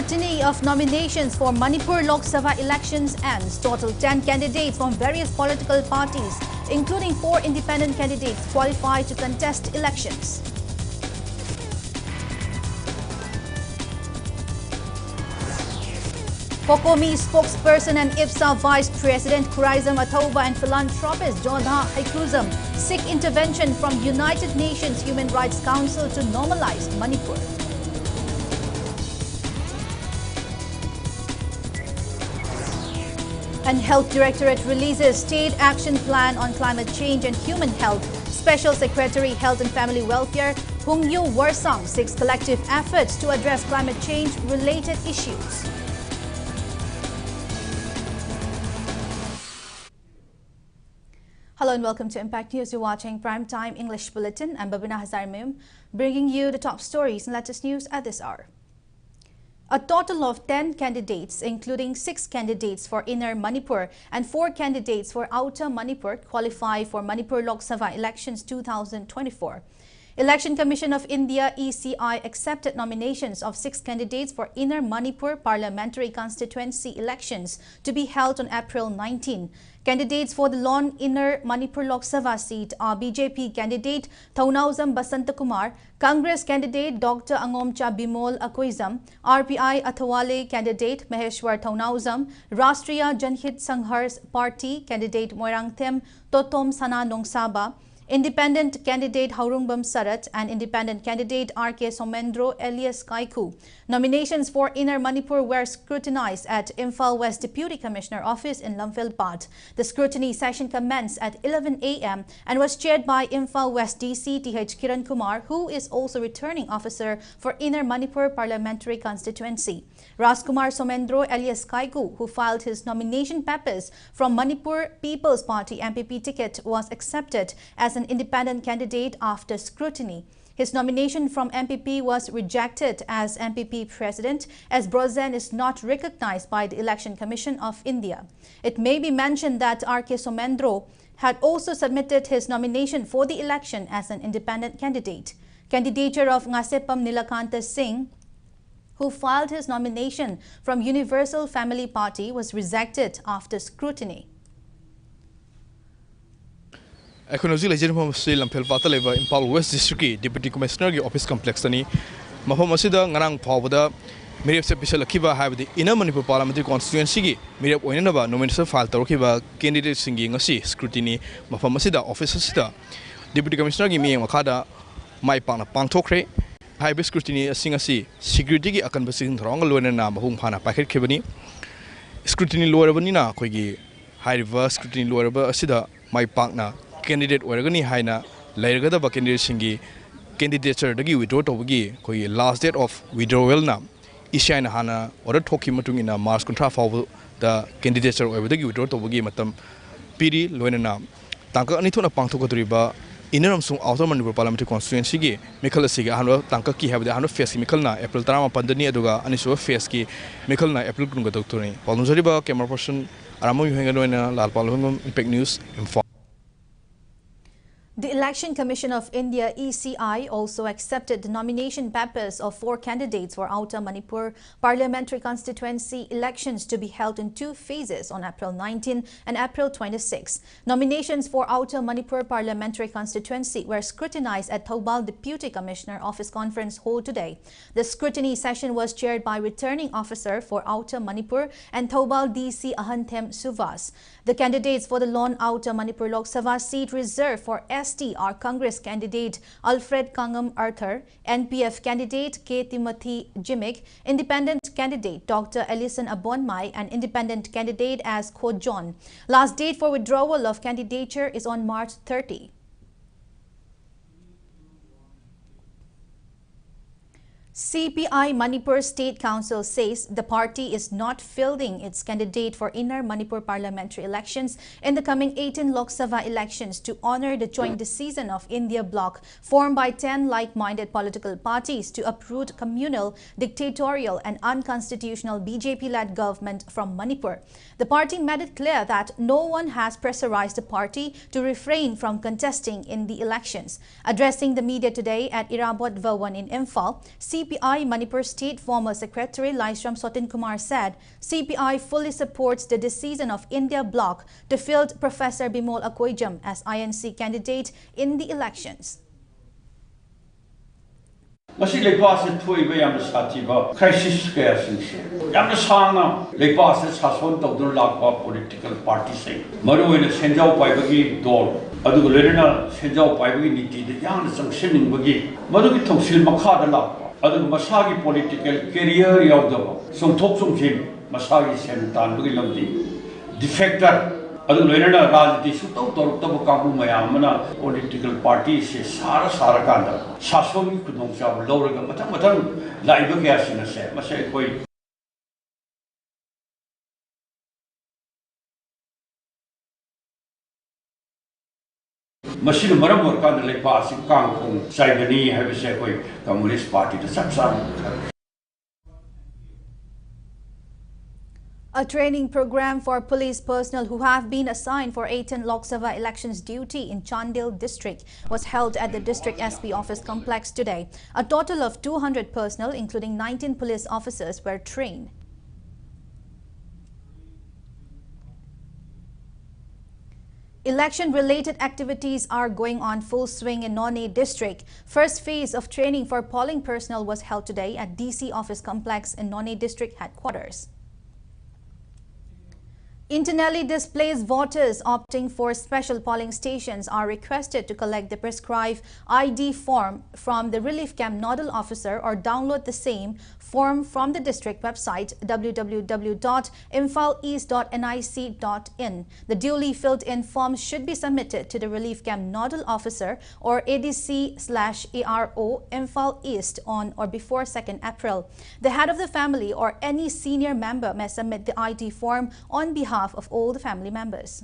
Scrutiny of nominations for Manipur Lok Sabha elections ends. Total 10 candidates from various political parties, including 4 independent candidates, qualify to contest elections. Kokomi spokesperson and IPSA Vice President Kuraizam Athoba and philanthropist Jodha Haikuzam seek intervention from United Nations Human Rights Council to normalize Manipur. And Health Directorate releases State Action Plan on Climate Change and Human Health. Special Secretary Health and Family Welfare Hungyu Warsang seeks collective efforts to address climate change-related issues. Hello and welcome to Impact News. You're watching Primetime English Bulletin. I'm BABINA HAJARIMAYUM, bringing you the top stories and latest news at this hour. A total of 10 candidates, including 6 candidates for Inner Manipur and 4 candidates for Outer Manipur, qualify for Manipur Lok Sabha elections 2024. Election Commission of India (ECI) accepted nominations of 6 candidates for Inner Manipur Parliamentary Constituency elections to be held on April 19. Candidates for the lone Inner Manipur Lok Sabha seat are BJP candidate Thaunauzam Basantakumar, Congress candidate Dr. Angomcha Bimol Akoizam, RPI Athawale candidate Maheshwar Thaunauzam, Rastriya Janhit Sanghars Party candidate Moirangthem Totom Sana Nongsaba, Independent candidate Haurungbam Sarat and independent candidate RK Somendro Elias Kaiku. Nominations for Inner Manipur were scrutinized at Imphal West Deputy Commissioner Office in Lumphilpat. The scrutiny session commenced at 11 a.m. and was chaired by Imphal West DC TH Kiran Kumar, who is also returning officer for Inner Manipur Parliamentary Constituency. Rajkumar Somendro Elias Kaiku, who filed his nomination papers from Manipur People's Party MPP ticket, was accepted as an independent candidate after scrutiny. His nomination from MPP was rejected as MPP president, as Brozen is not recognized by the Election Commission of India. It may be mentioned that RK Somendro had also submitted his nomination for the election as an independent candidate. Candidature of Ngasepam Nilakanta Singh, who filed his nomination from Universal Family Party, was rejected after scrutiny. Economic legitimate Muslim Pelpata level Impal West District Deputy Commissioner Office Complex Tani Mahomasida Ngarang Pawada Mirip Special Akiba have the Inner Manipur Parliamentary Constituency Mirip Oinaba nomination file Tarokiba candidate singing a scrutiny Mahomasida Officer Sita Deputy Commissioner Gimi Makada My Pana Pantokre High scrutiny sing a security akan basing wrong alone and Mahum Pana Packet Kibani Scrutiny lower Vanina Kogi High reverse scrutiny lower Asida My Partner candidate Waragani Haina, Lairgada candidate Singi, candidature Dagi withdraw Togi, Koi last date of withdrawal na, Ishaina Hana, or a Toki Matung in a Mars contra for the candidature over the withdraw Togi Matam, Piri, Luenana, Tanka Anitona Pantokoturiba, Interim Sung Outer Manipur Parliamentary Constituency, Mikala Siga, Hano, Tanka Ki have the Hano Face Mikalna, April Trama Pandani Aduga, and Isua Faski, Mikalna, April Kunga Doctoring, Palunzariba, camera person, Aramu Hanganoina, La Palungum, Impact News, Info. The Election Commission of India (ECI) also accepted the nomination papers of 4 candidates for Outer Manipur Parliamentary Constituency elections to be held in 2 phases on April 19 and April 26. Nominations for Outer Manipur Parliamentary Constituency were scrutinized at Thoubal Deputy Commissioner Office Conference Hall today. The scrutiny session was chaired by Returning Officer for Outer Manipur and Thoubal DC Ahanthem Suvas. The candidates for the lone Outer Manipur Lok Sabha seat reserved for ST are Congress candidate Alfred Kangam Arthur, NPF candidate K. Timothy Jimmick, independent candidate Dr. Ellison Abonmai, and independent candidate as Ko John. Last date for withdrawal of candidature is on March 30. CPI Manipur State Council says the party is not fielding its candidate for Inner Manipur parliamentary elections in the coming 18 Lok Sabha elections to honor the joint decision of India bloc formed by 10 like-minded political parties to uproot communal, dictatorial and unconstitutional BJP-led government from Manipur. The party made it clear that no one has pressurized the party to refrain from contesting in the elections. Addressing the media today at Irabot Vawan in Imphal, CPI Manipur State former Secretary Laisram Sotin Kumar said CPI fully supports the decision of India Bloc to field Professor Bimol Akoijam as INC candidate in the elections. Masi lepas itu ibu yang bersatiba krisis kaya singsi. Yang sana lepas sason tahu lakwa political party sih. Maru ini senjau pai bagi dol. Adu lerena senjau pai bagi niti de yang sengsening bagi. Maru kita sil makha lakwa. Adu masagi political career yau dawa. Songtok songsin masagi sentan bagi lamdi. Defector. Adu lerena rajniti sutau toruk tabu kamu mayamana political party se sara kanda sason kudong siya lawraga matang laiba kaya sinase masay koi masin maram kanda lepa si kangkong saigani habise koi Communist Party to sapsan. A training program for police personnel who have been assigned for 18 Lok Sabha elections duty in Chandil district was held at the district SP office complex today. A total of 200 personnel, including 19 police officers, were trained. Election-related activities are going on full swing in Nonne district. First phase of training for polling personnel was held today at DC office complex in Nonne district headquarters. Internally displaced voters opting for special polling stations are requested to collect the prescribed ID form from the relief camp nodal officer or download the same form from the district website www.imphaleast.nic.in. The duly filled-in forms should be submitted to the relief camp nodal officer or ADC/ARO Imphal East on or before 2nd April. The head of the family or any senior member may submit the ID form on behalf of all the family members.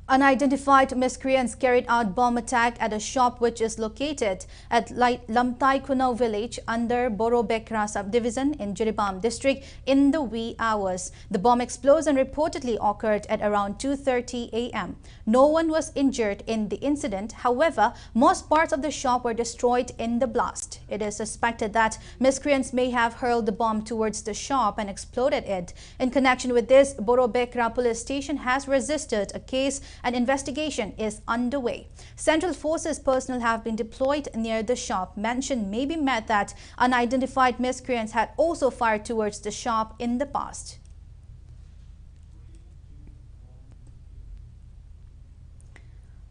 Unidentified miscreants carried out bomb attack at a shop which is located at Lamtai Kunau village under Borobekra subdivision in Jiribam district in the wee hours. The bomb explosion reportedly occurred at around 2:30 a.m. No one was injured in the incident. However, most parts of the shop were destroyed in the blast. It is suspected that miscreants may have hurled the bomb towards the shop and exploded it. In connection with this, Borobekra police station has registered a case. An investigation is underway. Central Forces personnel have been deployed near the shop. Mention may be made that unidentified miscreants had also fired towards the shop in the past.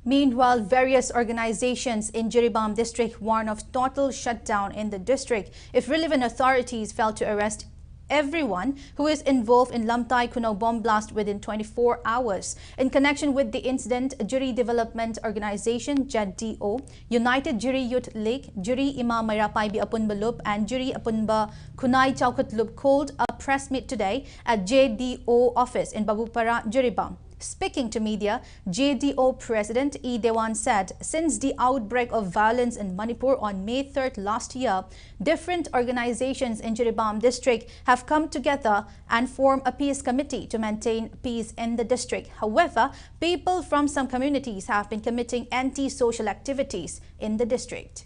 Meanwhile, various organizations in Jiribam district warn of total shutdown in the district if relevant authorities fail to arrest everyone who is involved in Lamtai Kunau bomb blast within 24 hours. In connection with the incident, Juri Development Organization (JDO), United Juri Youth League, Juri Ima Mairapaibi Apunba Loop and Juri Apunba Kunai Chaukat Loop called a press meet today at JDO office in Babupara, Jiribam. Speaking to media, JDO President E. Dewan said, since the outbreak of violence in Manipur on May 3rd last year, different organizations in Jiribam district have come together and formed a peace committee to maintain peace in the district. However, people from some communities have been committing anti-social activities in the district.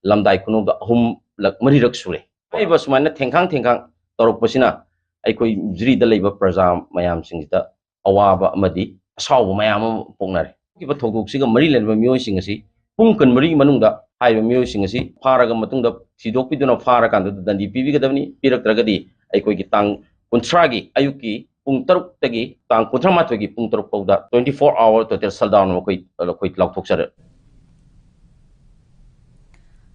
Lamdai Kunung hum lak marirak sure. Ai bas mana thengkang torok pasina ai koi jri da leiba praja mayam singita awaba amadi asaw mayam pongnare. Ki ba thoguk siga mari lenba myo singasi pung kan mari manungda hai ba myo singasi pharaga matungda thidok piduna phara kan dandi pibi gadabni pirak tragadi ai koi ki tang kuntragi ayuki pung taruk tagi tang kuntramat gi pung taruk pauda 24-hour total shutdown koi lauk thoksare.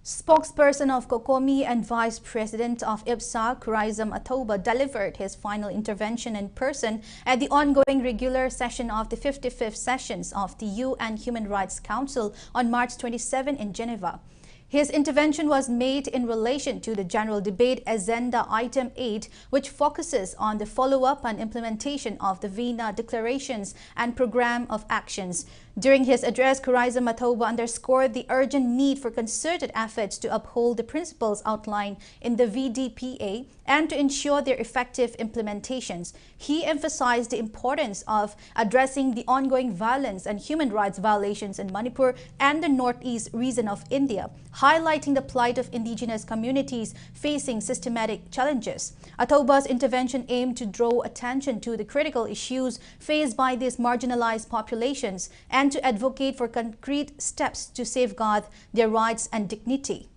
Spokesperson of Kokomi and Vice President of IPSA, Kuraizam Athoba, delivered his final intervention in person at the ongoing regular session of the 55th sessions of the UN Human Rights Council on March 27 in Geneva. His intervention was made in relation to the General Debate Agenda Item 8, which focuses on the follow-up and implementation of the BABINA declarations and program of actions. During his address, Kuraiza Mathoba underscored the urgent need for concerted efforts to uphold the principles outlined in the VDPA and to ensure their effective implementations. He emphasized the importance of addressing the ongoing violence and human rights violations in Manipur and the northeast region of India, highlighting the plight of indigenous communities facing systematic challenges. Athoba's intervention aimed to draw attention to the critical issues faced by these marginalized populations and to advocate for concrete steps to safeguard their rights and dignity.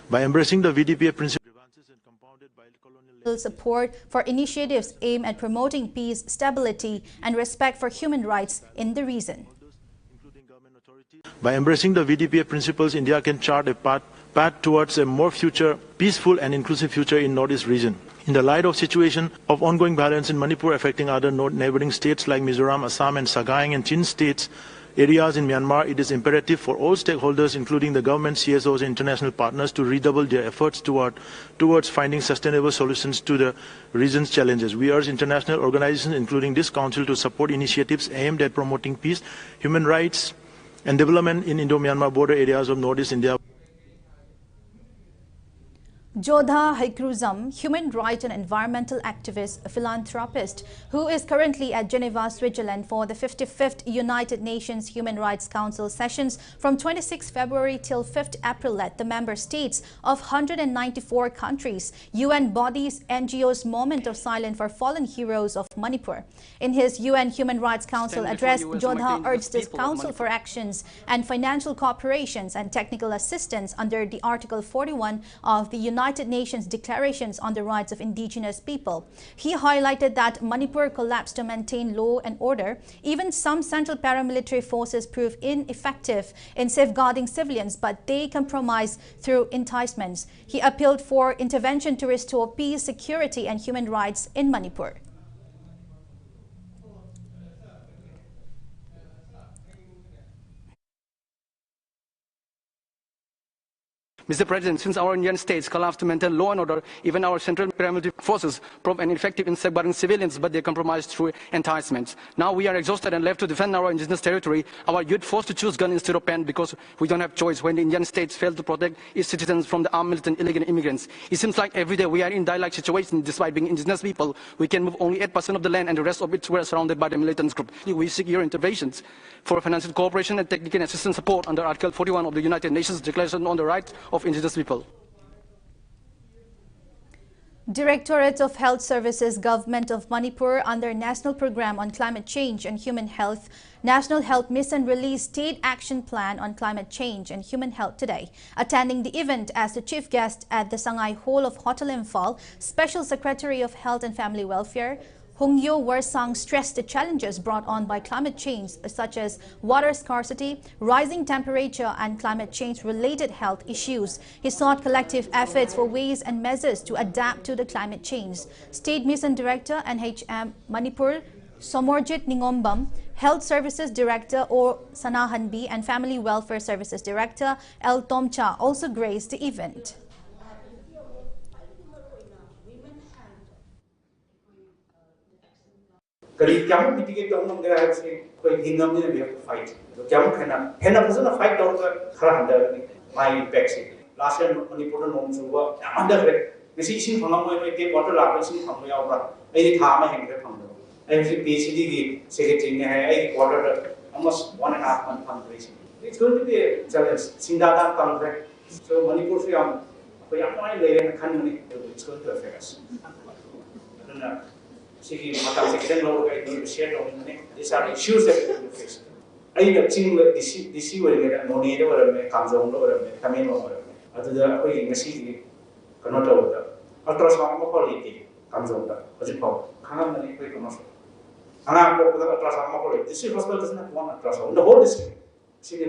By embracing the VDPA principles and compounded by colonial support for initiatives aimed at promoting peace, stability, and respect for human rights in the region. By embracing the VDPA principles, India can chart a path towards a more peaceful and inclusive future in Northeast region. In the light of situation of ongoing violence in Manipur affecting other neighboring states like Mizoram, Assam and Sagaing and Chin states, areas in Myanmar, it is imperative for all stakeholders, including the government, CSOs and international partners, to redouble their efforts towards finding sustainable solutions to the region's challenges. We urge international organizations, including this Council, to support initiatives aimed at promoting peace, human rights and development in Indo-Myanmar border areas of Northeast India. Jodha Haikruzam, human rights and environmental activist, a philanthropist who is currently at Geneva, Switzerland for the 55th United Nations Human Rights Council sessions from 26 February till 5th April, led the member states of 194 countries, UN bodies, NGOs moment of silence for fallen heroes of Manipur. In his UN Human Rights Council address, Jodha urged this council for actions and financial cooperations and technical assistance under the Article 41 of the United Nations Declarations on the Rights of Indigenous People. He highlighted that Manipur collapsed to maintain law and order. Even some central paramilitary forces prove ineffective in safeguarding civilians, but they compromise through enticements. He appealed for intervention to restore peace, security and human rights in Manipur. Mr. President, since our Indian states collapsed to maintain law and order, even our central paramilitary forces prove ineffective in safeguarding civilians, but they compromise through enticements. Now we are exhausted and left to defend our indigenous territory. Our youth forced to choose gun instead of pen because we don't have choice when the Indian states fail to protect its citizens from the armed militant illegal immigrants. It seems like every day we are in dire-like situation. Despite being indigenous people, we can move only 8% of the land and the rest of it were surrounded by the militant group. We seek your interventions for financial cooperation and technical assistance support under Article 41 of the United Nations Declaration on the Rights of Indigenous People. Directorate of Health Services, Government of Manipur, under National Program on Climate Change and Human Health, National Health Mission released State Action Plan on Climate Change and Human Health today. Attending the event as the chief guest at the Sangay Hall of Hotel Imphal, Special Secretary of Health and Family Welfare, Hungyo Warsang stressed the challenges brought on by climate change, such as water scarcity, rising temperature and climate change-related health issues. He sought collective efforts for ways and measures to adapt to the climate change. State Mission Director NHM Manipur, Somorjit Ningombam, Health Services Director or Sanahanbi and Family Welfare Services Director El Tomcha also graced the event. Kali kyamu mitigate dong there have say koi hingam ne we have to fight. So kyamu khana phasana fight dong ka khara handa my impact se. Last year Manipur nom suwa under re. Kisi isin phangam moi ke water la isin phang ya ba. Ai tha ma heng re phang do. Ai si PhD ki secretary ne hai ai water almost 1.5 month phang re. It's going to be a challenge. Sindada contract. So Manipur se am ko yam mai le khan ni it's going to affect us. These are issues that we will face. I think this will no need or comes on over come in over. Other than a city cannot over. Ultrasound quality comes on as it called. Kangan quick commercial. Ultrasound this hospital does not want ultrasound. The whole district. City.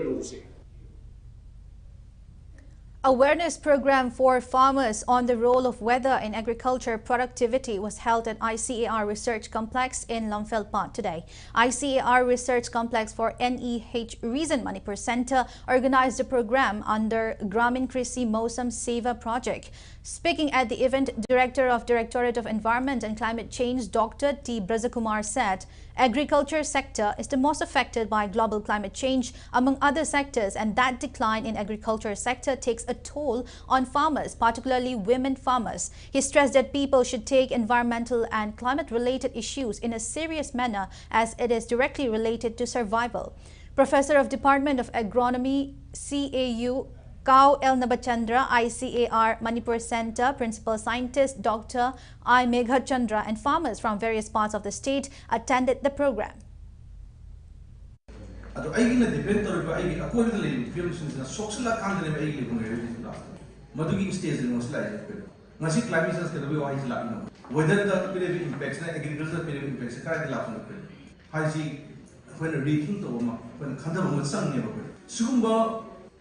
Awareness program for farmers on the role of weather in agriculture productivity was held at ICAR Research Complex in Lamphel today. ICAR Research Complex for NEH Reason Manipur Center organized the program under Gramin Krisi Mosam Seva project. Speaking at the event, Director of Directorate of Environment and Climate Change, Dr. T. Brajakumar said, agriculture sector is the most affected by global climate change among other sectors, and that decline in agriculture sector takes a toll on farmers, particularly women farmers. He stressed that people should take environmental and climate-related issues in a serious manner as it is directly related to survival. Professor of Department of Agronomy, CAU, Kao L. Nabachandra, ICAR Manipur Center, Principal Scientist Dr. I. Megha Chandra, and farmers from various parts of the state attended the program.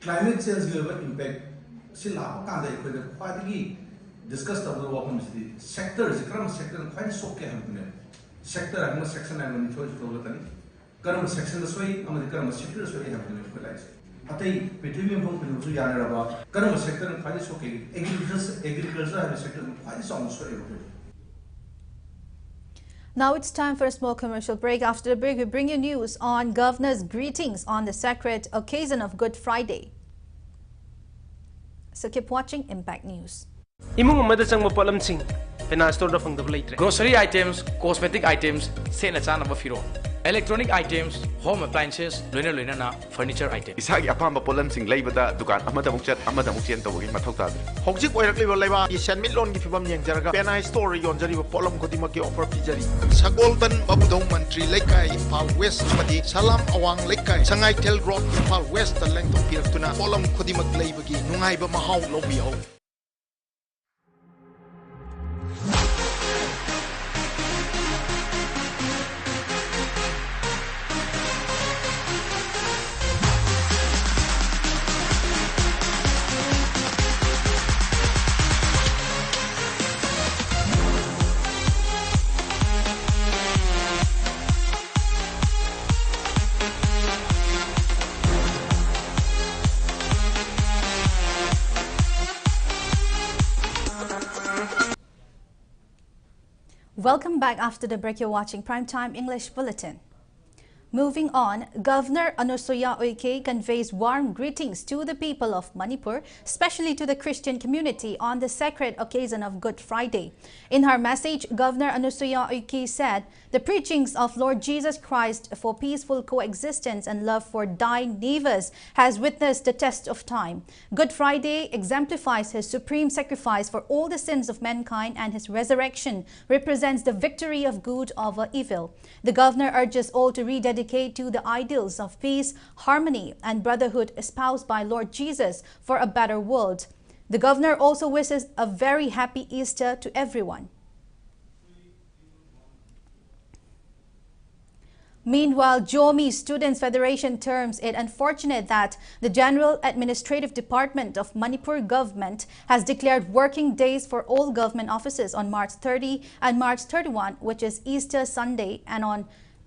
Climate change impact discuss the sector sector sector section section Now it's time for a small commercial break. After the break, we bring you news on Governor's greetings on the sacred occasion of Good Friday. So keep watching Impact News. Grocery items, cosmetic items, electronic items, home appliances, furniture items. Isagi apamba polam sing laibada dukan amada mukchat amada mukchen tawagi mathau tadre. Hojik oirakliba laiba Asian Milon gi fibam yengjaraga Penai store yonjariba polam kodimaki offer pijari. Sagolban Babudong Mantri Lekai Impal West Madi Salam Awang Lekai Sangai Tel Road Impal West the length of Piratuna polam kodimak laibagi nungaiba mahau lobiyo. Welcome back after the break. You're watching Primetime English Bulletin. Moving on, Governor Anusuya Uike conveys warm greetings to the people of Manipur, especially to the Christian community on the sacred occasion of Good Friday. In her message, Governor Anusuya Uike said, the preachings of Lord Jesus Christ for peaceful coexistence and love for dying neighbors has witnessed the test of time. Good Friday exemplifies his supreme sacrifice for all the sins of mankind, and his resurrection represents the victory of good over evil. The governor urges all to rededicate to the ideals of peace, harmony, and brotherhood espoused by Lord Jesus for a better world. The governor also wishes a very happy Easter to everyone. Meanwhile, Jomi Students Federation terms it unfortunate that the General Administrative Department of Manipur government has declared working days for all government offices on March 30 and March 31, which is Easter Sunday, and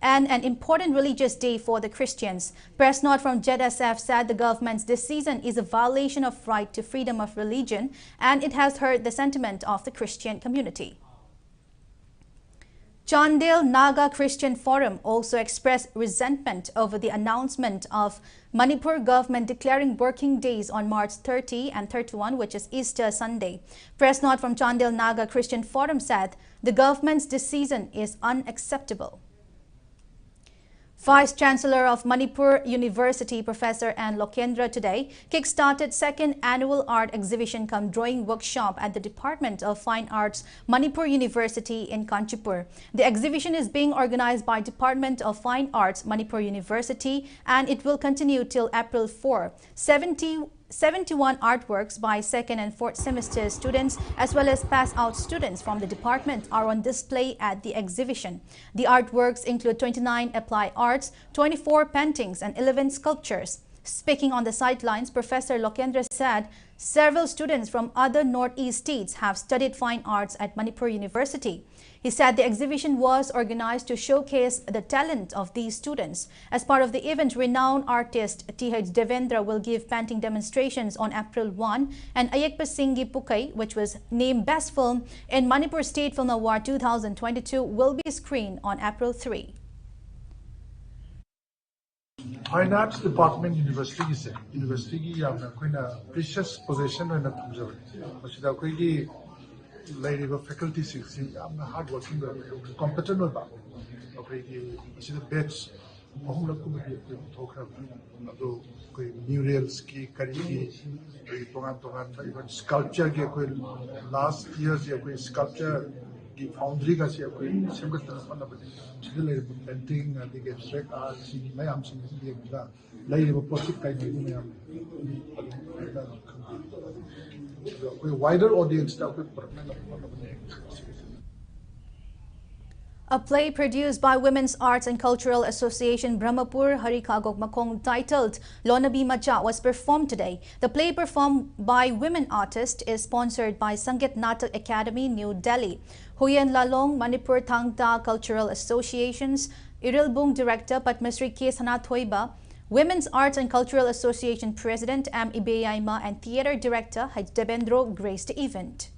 an important religious day for the Christians. Press note from JSF said the government's decision is a violation of right to freedom of religion, and it has hurt the sentiment of the Christian community. Chandel Naga Christian Forum also expressed resentment over the announcement of Manipur government declaring working days on March 30 and 31, which is Easter Sunday. Press note from Chandel Naga Christian Forum said the government's decision is unacceptable. Vice-Chancellor of Manipur University, Professor N. Lokendra, today kick-started second annual art exhibition cum drawing workshop at the Department of Fine Arts, Manipur University in Kanchipur. The exhibition is being organized by Department of Fine Arts, Manipur University, and it will continue till April 4. 71 artworks by second and fourth semester students as well as pass-out students from the department are on display at the exhibition. The artworks include 29 applied arts, 24 paintings and 11 sculptures. Speaking on the sidelines, Professor Lokendra said several students from other northeast states have studied fine arts at Manipur University. He said the exhibition was organized to showcase the talent of these students. As part of the event, renowned artist T.H. Devendra will give painting demonstrations on April 1, and Ayekpa Singhi Pukai, which was named Best Film in Manipur State Film Award 2022, will be screened on April 3. Fine Arts Department University is precious possession and faculty hard working, competent batch murals even sculpture last year's sculpture foundry painting abstract art wider audience. A play produced by Women's Arts and Cultural Association Brahmapur Harikagok Makong titled Lonabi Macha was performed today. The play performed by women artists is sponsored by Sangeet Natak Academy, New Delhi. Huyen Lalong Manipur Thangta Cultural Association's Irilbung Director Padmasri K. Sanathoiba, Women's Arts and Cultural Association President M. Ibeyaima and Theatre Director H. Debendro graced the event.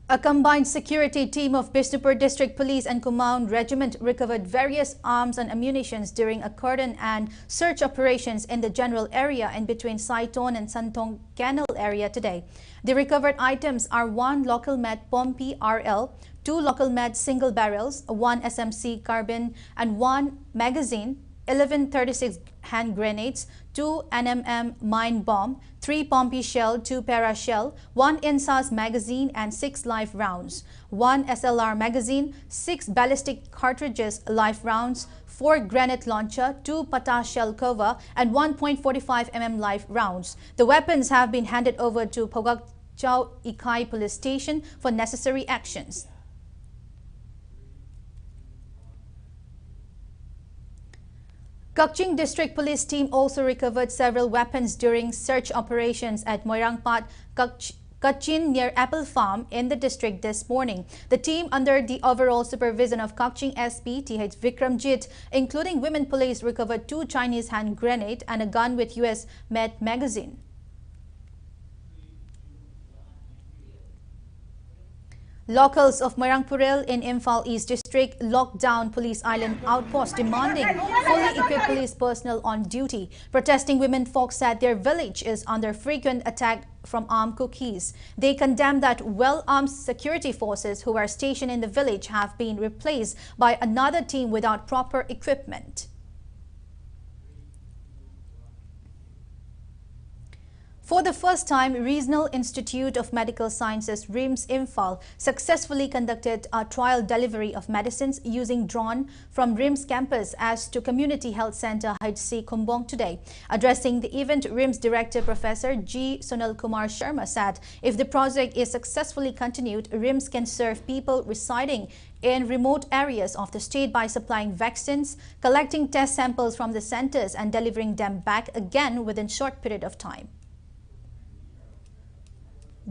A combined security team of Bishnupur District Police and Kumaon Regiment recovered various arms and ammunitions during a cordon and search operations in the general area in between Saiton and Santong Canal area today. The recovered items are 1 local med Pompi RL, 2 local med single barrels, 1 SMC carbine and 1 magazine, 11 36 hand grenades, 2 NMM mine bomb, 3 Pompi shell, 2 para shell, 1 INSAS magazine and 6 live rounds, 1 SLR magazine, 6 ballistic cartridges live rounds, 4 granite launcher, 2 potash shell cover and 1.45 mm live rounds. The weapons have been handed over to Pogak Chau Ikai Police Station for necessary actions. Kaching District Police team also recovered several weapons during search operations at Moirangpat, Kachin near Apple Farm in the district this morning. The team, under the overall supervision of Kaching SP Th Vikramjit, including women police, recovered 2 Chinese hand grenade and a gun with US Med magazine. Locals of Marangpuril in Imphal East District locked down Police Island outpost, demanding fully equipped police personnel on duty. Protesting women folk said their village is under frequent attack from armed cookies. They condemned that well-armed security forces who are stationed in the village have been replaced by another team without proper equipment. For the first time, Regional Institute of Medical Sciences RIMS Imphal successfully conducted a trial delivery of medicines using drone from RIMS campus as to Community Health Center HC Kumbong today. Addressing the event, RIMS Director Professor G. Sonal Kumar Sharma said if the project is successfully continued, RIMS can serve people residing in remote areas of the state by supplying vaccines, collecting test samples from the centers and delivering them back again within short period of time.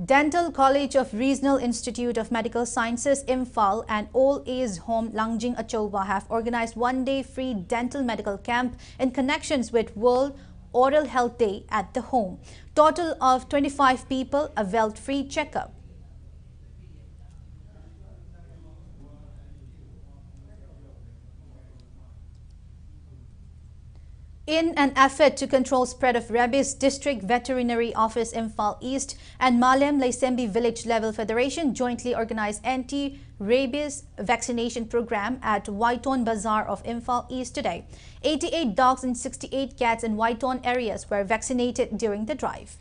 Dental College of Regional Institute of Medical Sciences Imphal and Old Age Home Langjing Achoba have organized one-day free dental medical camp in connections with World Oral Health Day at the home. Total of 25 people availed free checkup. In an effort to control spread of rabies, District Veterinary Office Imphal East and Malem Laisembi Village Level Federation jointly organized anti-rabies vaccination program at Waiton Bazaar of Imphal East today. 88 dogs and 68 cats in Waiton areas were vaccinated during the drive.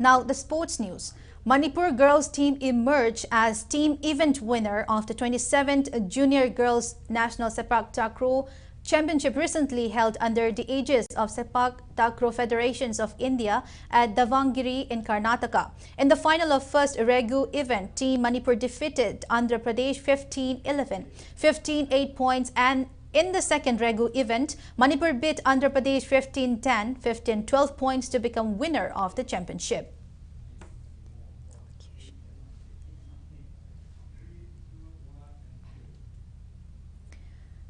Now the sports news. Manipur girls team emerged as team event winner of the 27th Junior Girls National Sepak Takraw Championship recently held under the aegis of Sepak Takraw Federations of India at Davangere in Karnataka. In the final of first Regu event, Team Manipur defeated Andhra Pradesh 15-11, 15-8 points, and in the second Regu event, Manipur beat Andhra Pradesh 15-10, 15-12 points to become winner of the championship.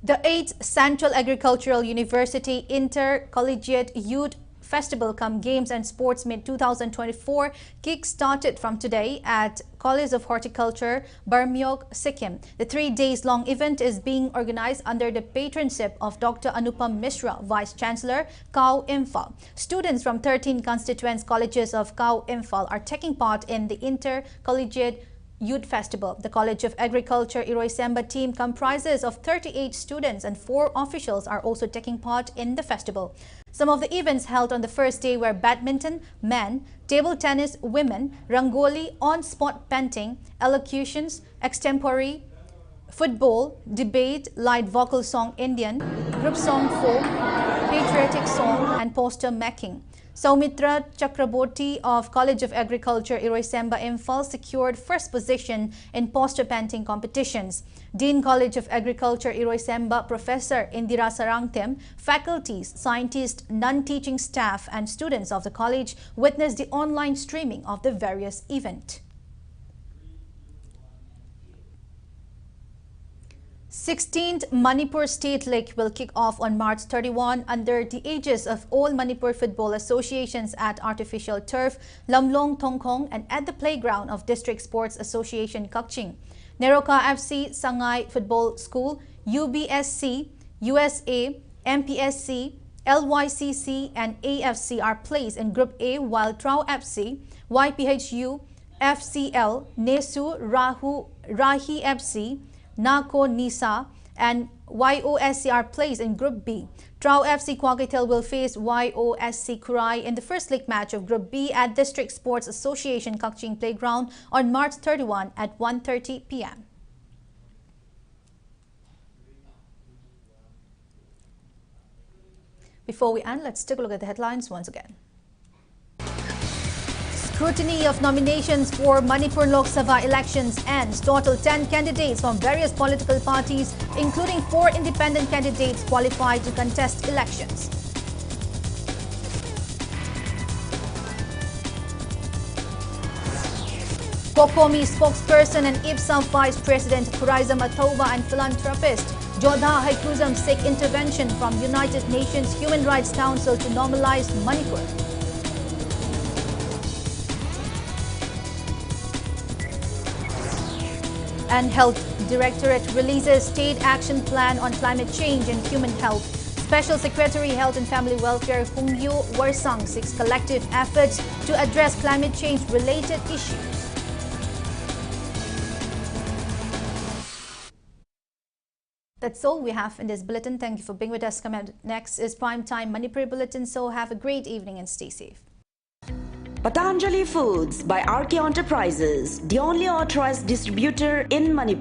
The 8th Central Agricultural University Intercollegiate Youth Festival cum Games and Sports Meet 2024 kick-started from today at College of Horticulture, Barmyok, Sikkim. The 3 days long event is being organized under the patronship of Dr. Anupam Mishra, Vice Chancellor, KAU Imphal. Students from 13 constituent colleges of KAU Imphal are taking part in the Intercollegiate Youth Festival. The College of Agriculture Iroisemba team comprises of 38 students and 4 officials are also taking part in the festival. Some of the events held on the first day were badminton, men, table tennis, women, rangoli, on-spot painting, elocutions, extempore, football, debate, light vocal song Indian, group song folk, patriotic song and poster making. Saumitra Chakraborty of College of Agriculture Iroisemba Imphal secured first position in poster painting competitions. Dean College of Agriculture Iroisemba Professor Indira Sarangtem, faculties, scientists, non-teaching staff and students of the college witnessed the online streaming of the various events. 16th Manipur State League will kick off on March 31 under the aegis of all Manipur football associations at artificial turf, Lamlong Tongkong, and at the playground of District Sports Association Kakching. Neroka FC, Sangai Football School, UBSC, USA, MPSC, LYCC and AFC are placed in Group A, while Trau FC, YPHU, FCL, Nesu, Rahi FC, Nako Nisa and YOSC are placed in Group B. Trau FC Kwakitel will face YOSC Kurai in the first league match of Group B at District Sports Association Kakching Playground on March 31 at 1:30 p.m. Before we end, let's take a look at the headlines once again. Scrutiny of nominations for Manipur Lok Sabha elections ends. Total 10 candidates from various political parties, including 4 independent candidates, qualified to contest elections. Kokomi spokesperson and IPSA Vice President Kuraiza Mathoba and philanthropist Jodha Haikuzam seek intervention from United Nations Human Rights Council to normalize Manipur. And Health Directorate releases State Action Plan on Climate Change and Human Health. Special Secretary Health and Family Welfare Kungyu Warsang seeks collective efforts to address climate change-related issues. That's all we have in this bulletin. Thank you for being with us. Coming up next is Primetime Manipur Bulletin, so have a great evening and stay safe. Patanjali Foods by RK Enterprises, the only authorized distributor in Manipur.